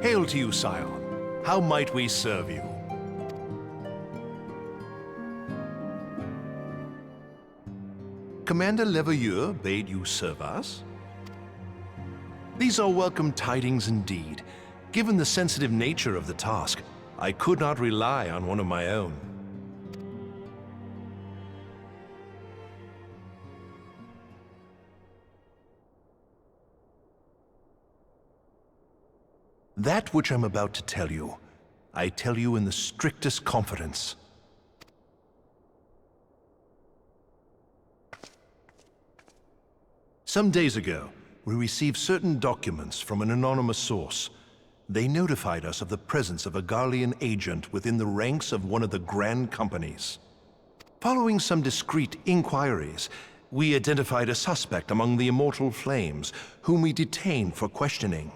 Hail to you, Scion. How might we serve you? Commander Leveilleur bade you serve us? These are welcome tidings indeed. Given the sensitive nature of the task, I could not rely on one of my own. That which I'm about to tell you, I tell you in the strictest confidence. Some days ago, we received certain documents from an anonymous source. They notified us of the presence of a Garlean agent within the ranks of one of the Grand Companies. Following some discreet inquiries, we identified a suspect among the Immortal Flames, whom we detained for questioning.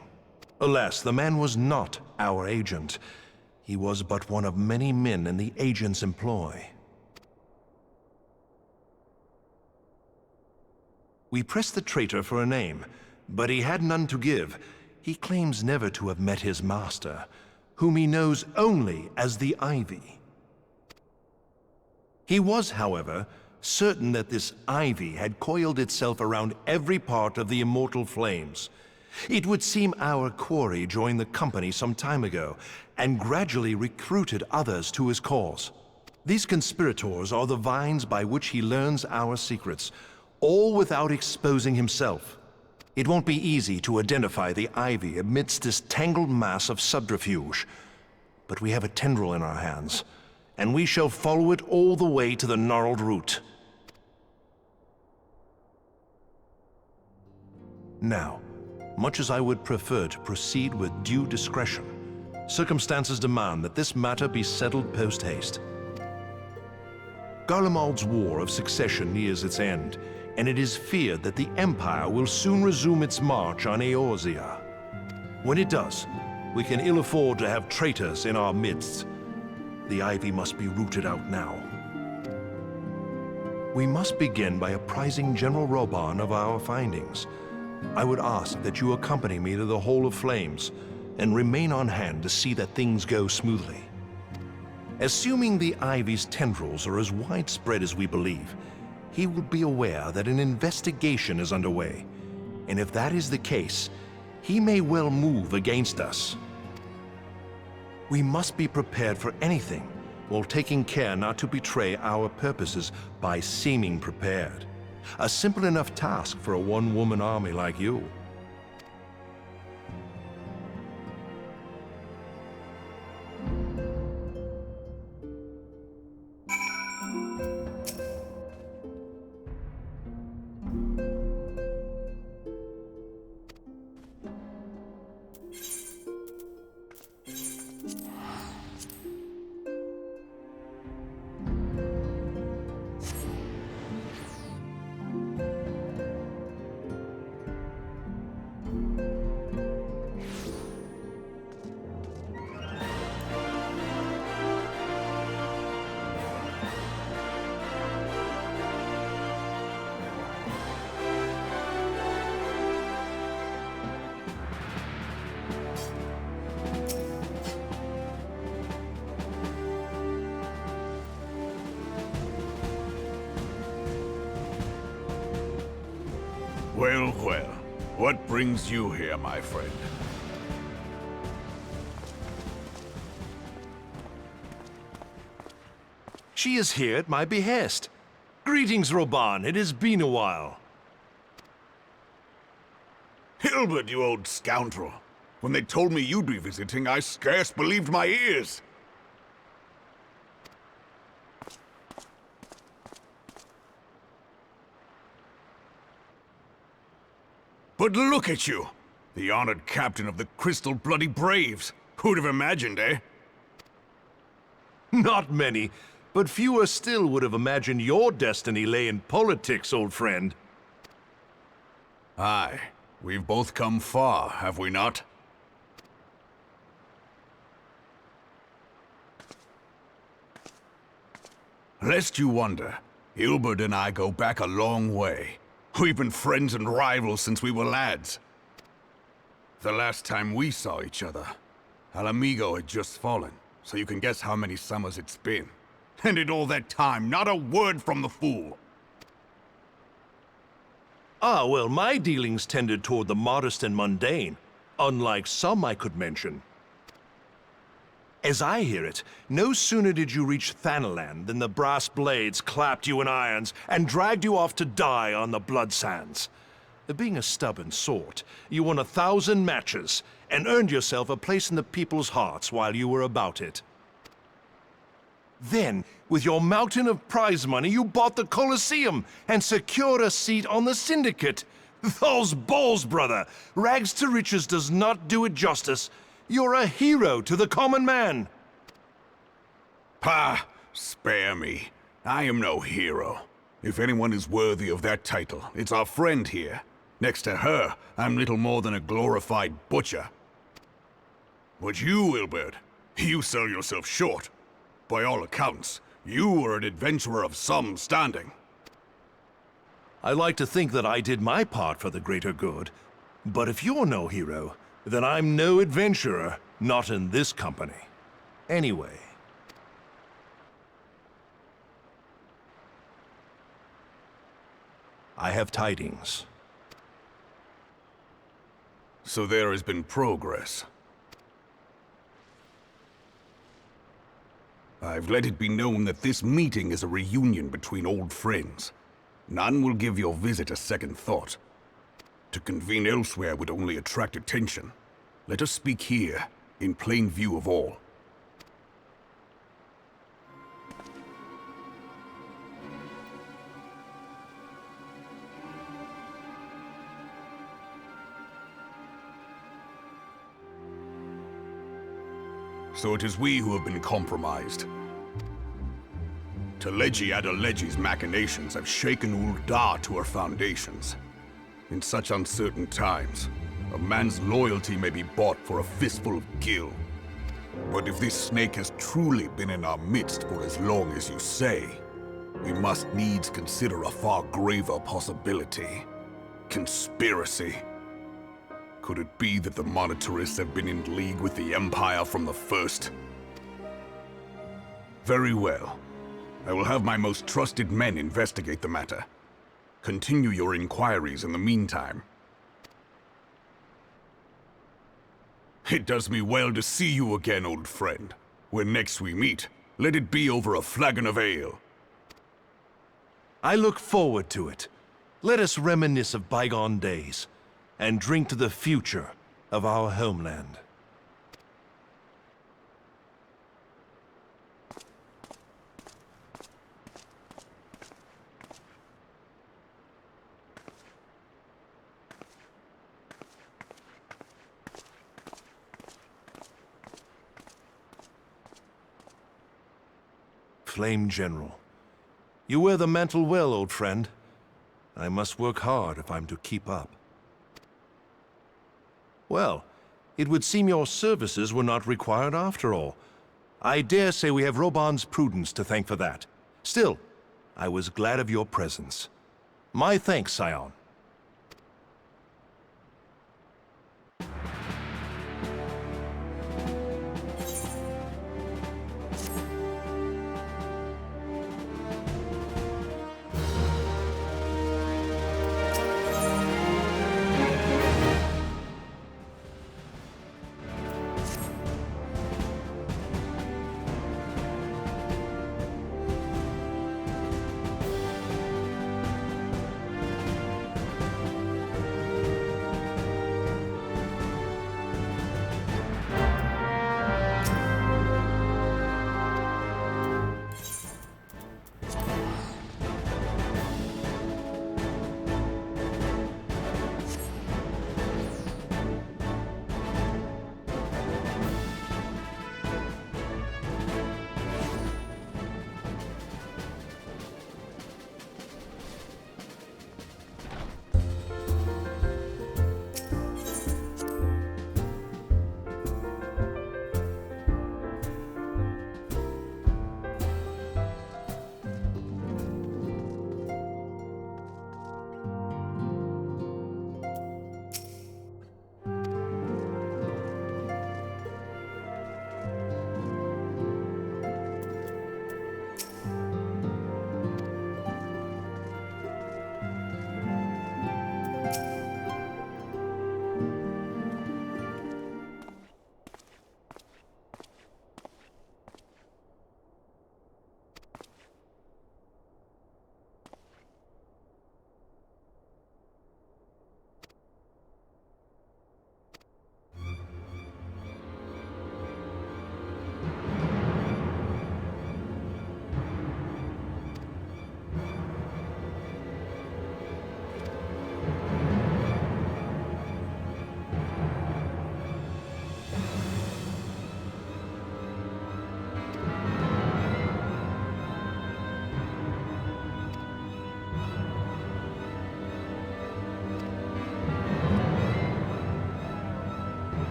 Alas, the man was not our agent. He was but one of many men in the agent's employ. We pressed the traitor for a name, but he had none to give. He claims never to have met his master, whom he knows only as the Ivy. He was, however, certain that this Ivy had coiled itself around every part of the Immortal Flames. It would seem our quarry joined the company some time ago, and gradually recruited others to his cause. These conspirators are the vines by which he learns our secrets, all without exposing himself. It won't be easy to identify the Ivy amidst this tangled mass of subterfuge, but we have a tendril in our hands, and we shall follow it all the way to the gnarled root. Now, much as I would prefer to proceed with due discretion, circumstances demand that this matter be settled post-haste. Garlemald's War of Succession nears its end, and it is feared that the Empire will soon resume its march on Eorzean. When it does, we can ill afford to have traitors in our midst. The Ivy must be rooted out now. We must begin by apprising General Reborn of our findings. I would ask that you accompany me to the Hall of Flames and remain on hand to see that things go smoothly. Assuming the Ivy's tendrils are as widespread as we believe, he will be aware that an investigation is underway, and if that is the case, he may well move against us. We must be prepared for anything, while taking care not to betray our purposes by seeming prepared. A simple enough task for a one-woman army like you. Well, well. What brings you here, my friend? She is here at my behest. Greetings, Reborn. It has been a while. Hilbert, you old scoundrel. When they told me you'd be visiting, I scarce believed my ears. But look at you! The honored captain of the Crystal Bloody Braves. Who'd have imagined, eh? Not many, but fewer still would have imagined your destiny lay in politics, old friend. Aye. We've both come far, have we not? Lest you wonder, Hilbert and I go back a long way. We've been friends and rivals since we were lads. The last time we saw each other, Alamigo had just fallen, so you can guess how many summers it's been. And in all that time, not a word from the fool. Ah, well, my dealings tended toward the modest and mundane, unlike some I could mention. As I hear it, no sooner did you reach Thanalan than the brass blades clapped you in irons and dragged you off to die on the blood sands. Being a stubborn sort, you won 1,000 matches and earned yourself a place in the people's hearts while you were about it. Then, with your mountain of prize money, you bought the Colosseum and secured a seat on the Syndicate. Those balls, brother! Rags to riches does not do it justice. You're a hero to the common man. Pah! Spare me. I am no hero. If anyone is worthy of that title, it's our friend here. Next to her, I'm little more than a glorified butcher. But you, Wilbert, you sell yourself short. By all accounts, you are an adventurer of some standing. I like to think that I did my part for the greater good. But if you're no hero, then I'm no adventurer, not in this company. Anyway. I have tidings. So there has been progress. I've let it be known that this meeting is a reunion between old friends. None will give your visit a second thought. To convene elsewhere would only attract attention. Let us speak here, in plain view of all. So it is we who have been compromised. Teleji Adeleji's machinations have shaken Ul'dah to her foundations. In such uncertain times, a man's loyalty may be bought for a fistful of gil. But if this snake has truly been in our midst for as long as you say, we must needs consider a far graver possibility. Conspiracy. Could it be that the Monitorists have been in league with the Empire from the first? Very well. I will have my most trusted men investigate the matter. Continue your inquiries in the meantime. It does me well to see you again, old friend. When next we meet, let it be over a flagon of ale. I look forward to it. Let us reminisce of bygone days and drink to the future of our homeland. Flame General, you wear the mantle well, old friend. I must work hard if I'm to keep up. Well, it would seem your services were not required after all. I dare say we have Roban's prudence to thank for that. Still, I was glad of your presence. My thanks, Scion.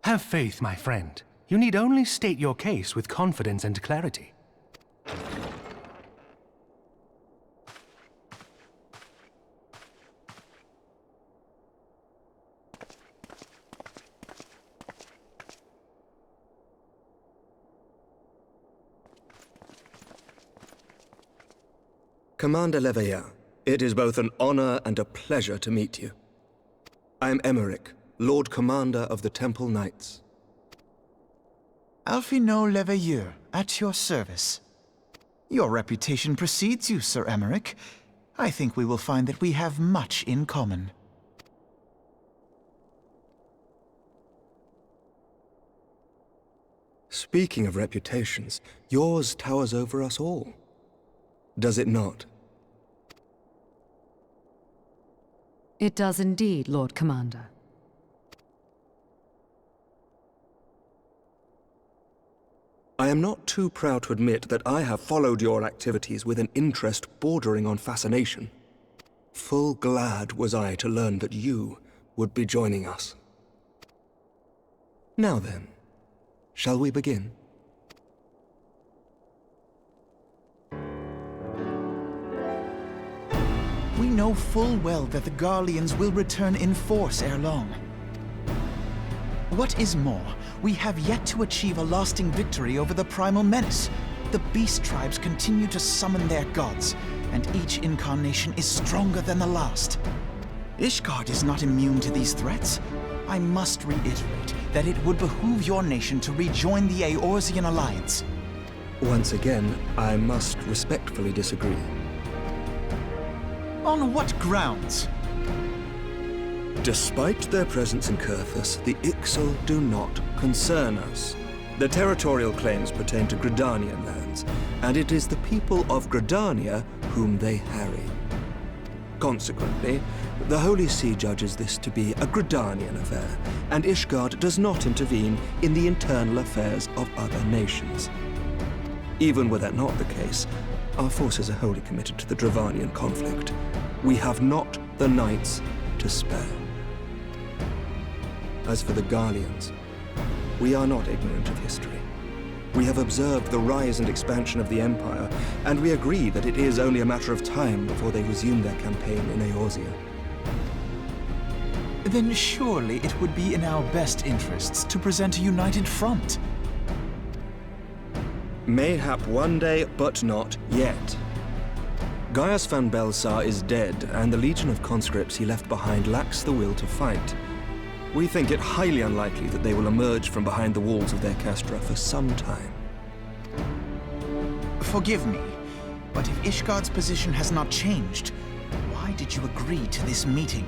Have faith, my friend. You need only state your case with confidence and clarity. Commander Leveilleur, it is both an honor and a pleasure to meet you. I am Emeric, Lord Commander of the Temple Knights. Alphino Leveilleur, at your service. Your reputation precedes you, Sir Emeric. I think we will find that we have much in common. Speaking of reputations, yours towers over us all. Does it not? It does indeed, Lord Commander. I am not too proud to admit that I have followed your activities with an interest bordering on fascination. Full glad was I to learn that you would be joining us. Now then, shall we begin? We know full well that the Garleans will return in force ere long. What is more, we have yet to achieve a lasting victory over the primal menace. The beast tribes continue to summon their gods, and each incarnation is stronger than the last. Isgard is not immune to these threats. I must reiterate that it would behoove your nation to rejoin the Eorzean alliance. Once again, I must respectfully disagree. On what grounds? Despite their presence in Kurthus, the Ixal do not concern us. Their territorial claims pertain to Gridanian lands, and it is the people of Gridania whom they harry. Consequently, the Holy See judges this to be a Gridanian affair, and Isgard does not intervene in the internal affairs of other nations. Even were that not the case, our forces are wholly committed to the Dravanian conflict. We have not the knights to spare. As for the Garleans, we are not ignorant of history. We have observed the rise and expansion of the Empire, and we agree that it is only a matter of time before they resume their campaign in Eorzea. Then surely it would be in our best interests to present a united front. Mayhap one day, but not yet. Gaius van Belsar is dead, and the legion of conscripts he left behind lacks the will to fight. We think it highly unlikely that they will emerge from behind the walls of their castra for some time. Forgive me, but if Ishgard's position has not changed, why did you agree to this meeting?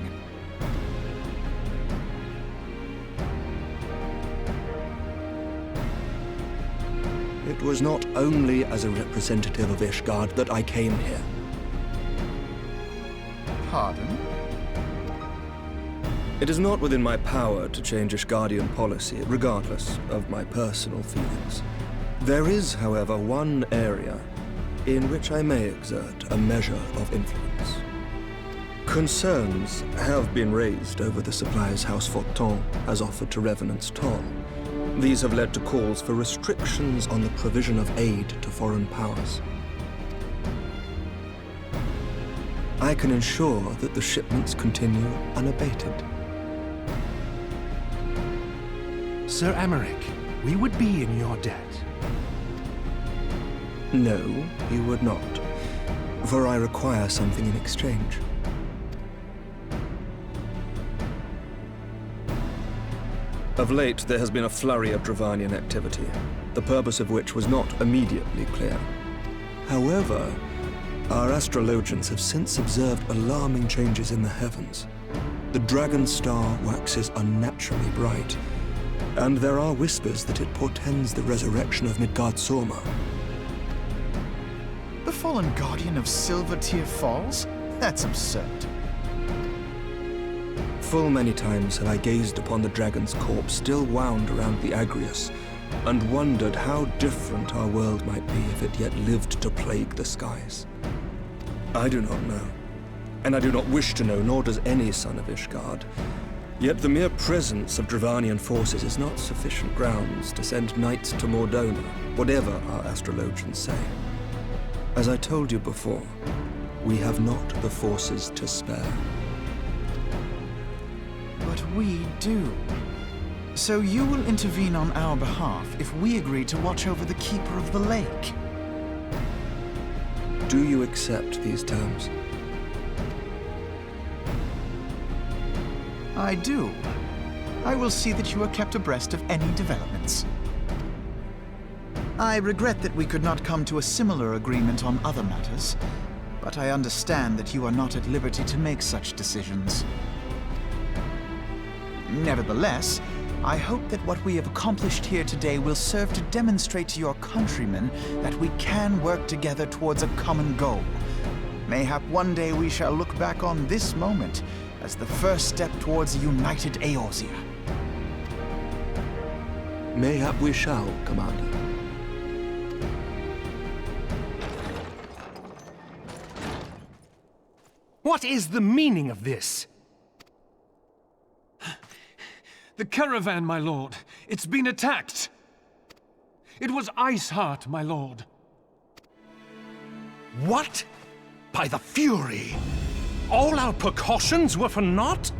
It was not only as a representative of Ishgard that I came here. Pardon? It is not within my power to change Isghardian policy, regardless of my personal feelings. There is, however, one area in which I may exert a measure of influence. Concerns have been raised over the supplies House Forton has offered to Revenant's Toll. These have led to calls for restrictions on the provision of aid to foreign powers. I can ensure that the shipments continue unabated. Sir Emeric, we would be in your debt. No, you would not, for I require something in exchange. Of late, there has been a flurry of Dravanian activity, the purpose of which was not immediately clear. However, our astrologians have since observed alarming changes in the heavens. The dragon star waxes unnaturally bright, and there are whispers that it portends the resurrection of Midgard-Sorma. The fallen guardian of Silvertear Falls? That's absurd. Full many times have I gazed upon the dragon's corpse still wound around the Agrius, and wondered how different our world might be if it yet lived to plague the skies. I do not know, and I do not wish to know, nor does any son of Isgard. Yet the mere presence of Dravanian forces is not sufficient grounds to send knights to Mordona, whatever our astrologians say. As I told you before, we have not the forces to spare. But we do. So you will intervene on our behalf if we agree to watch over the Keeper of the Lake. Do you accept these terms? I do. I will see that you are kept abreast of any developments. I regret that we could not come to a similar agreement on other matters, but I understand that you are not at liberty to make such decisions. Nevertheless, I hope that what we have accomplished here today will serve to demonstrate to your countrymen that we can work together towards a common goal. Mayhap one day we shall look back on this moment as the first step towards a united Eorzea. Mayhap we shall, Commander. What is the meaning of this? The caravan, my lord. It's been attacked. It was Iceheart, my lord. What? By the Fury? All our precautions were for naught?